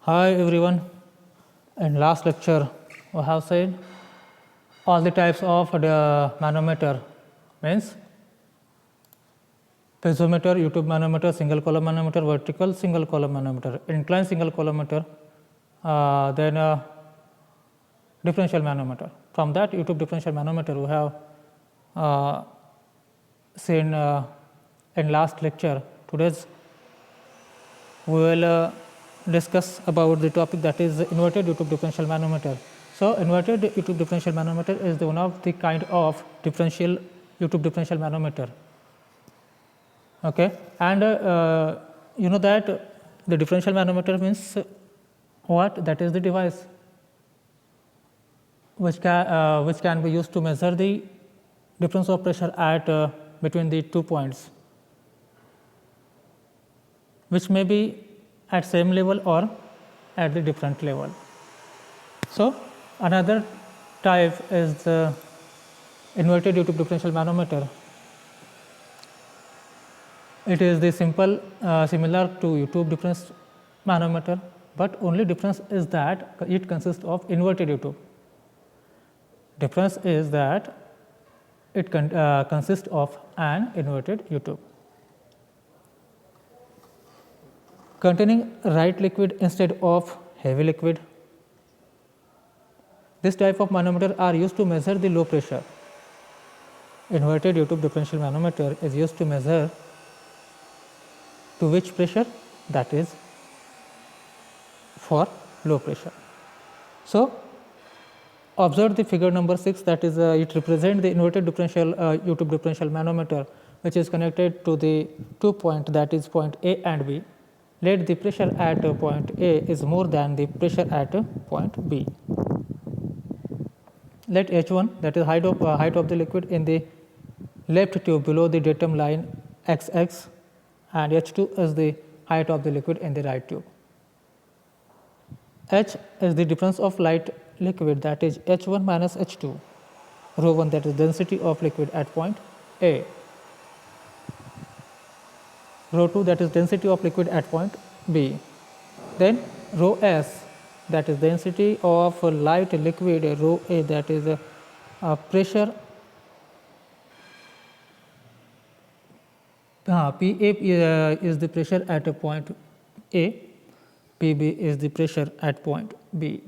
Hi everyone. In last lecture, we have said all the types of the manometer means piezometer, YouTube manometer, single column manometer, vertical single column manometer, inclined single column manometer, then differential manometer. From that YouTube differential manometer, we have seen in last lecture. Today's we will discuss about the topic that is inverted YouTube differential manometer. So, inverted YouTube differential manometer is the one of the kind of differential YouTube differential manometer. Okay, and you know that the differential manometer means what? That is the device which can be used to measure the difference of pressure at between the 2 points, which may be at same level or at the different level. So, another type is the inverted YouTube differential manometer. It is the simple similar to YouTube difference manometer, but only difference is that it consists of inverted YouTube. Difference is that it consists of an inverted YouTube containing light liquid instead of heavy liquid. This type of manometer are used to measure the low pressure. Inverted YouTube differential manometer is used to measure to which pressure? That is for low pressure. So, observe the figure number 6, that is it represents the inverted differential YouTube differential manometer, which is connected to the 2 point, that is point A and B. Let the pressure at point A is more than the pressure at point B. Let H1, that is height of the liquid in the left tube below the datum line XX, and H2 is the height of the liquid in the right tube. H is the difference of light liquid, that is H1 minus H2, rho 1, that is density of liquid at point A, rho 2, that is density of liquid at point B. Then rho S, that is density of light liquid, rho A, that is pressure, PA is the pressure at a point A, PB is the pressure at point B.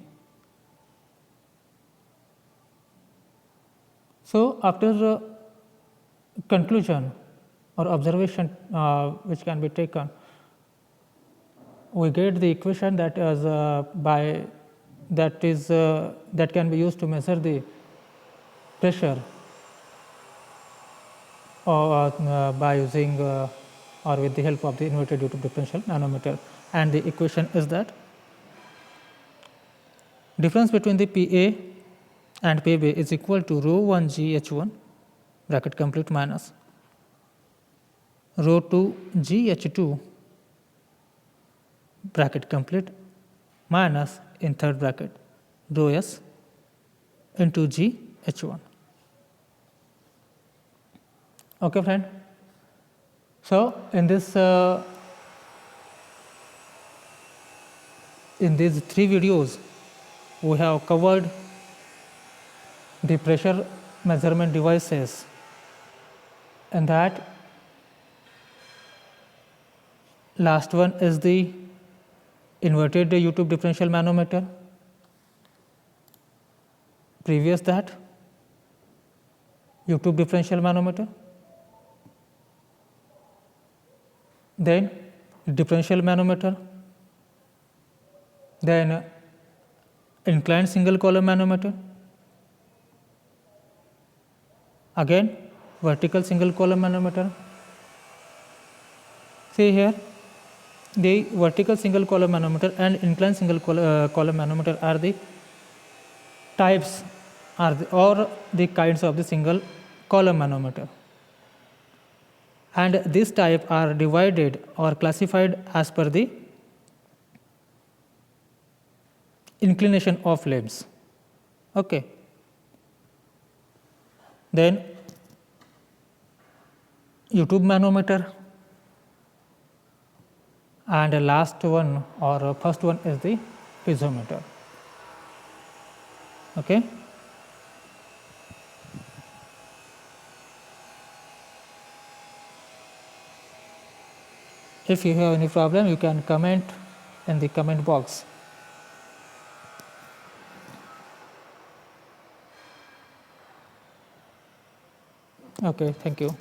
So, after conclusion or observation which can be taken, we get the equation that is that can be used to measure the pressure by using or with the help of the inverted YouTube differential manometer, and the equation is that difference between the PA and PB is equal to rho 1 GH1 bracket complete minus rho 2 GH2 bracket complete minus in third bracket rho S into GH1. Okay, friend. So, in these 3 videos, we have covered the pressure measurement devices, and that last one is the inverted YouTube differential manometer. Previous that YouTube differential manometer, then differential manometer, then inclined single column manometer, again vertical single column manometer. See here, the vertical single column manometer and inclined single column manometer are the types or the kinds of the single column manometer, and this type are divided or classified as per the inclination of limbs. Okay. Then YouTube manometer and the last one or first one is the piezometer. Okay. If you have any problem, you can comment in the comment box. Okay, thank you.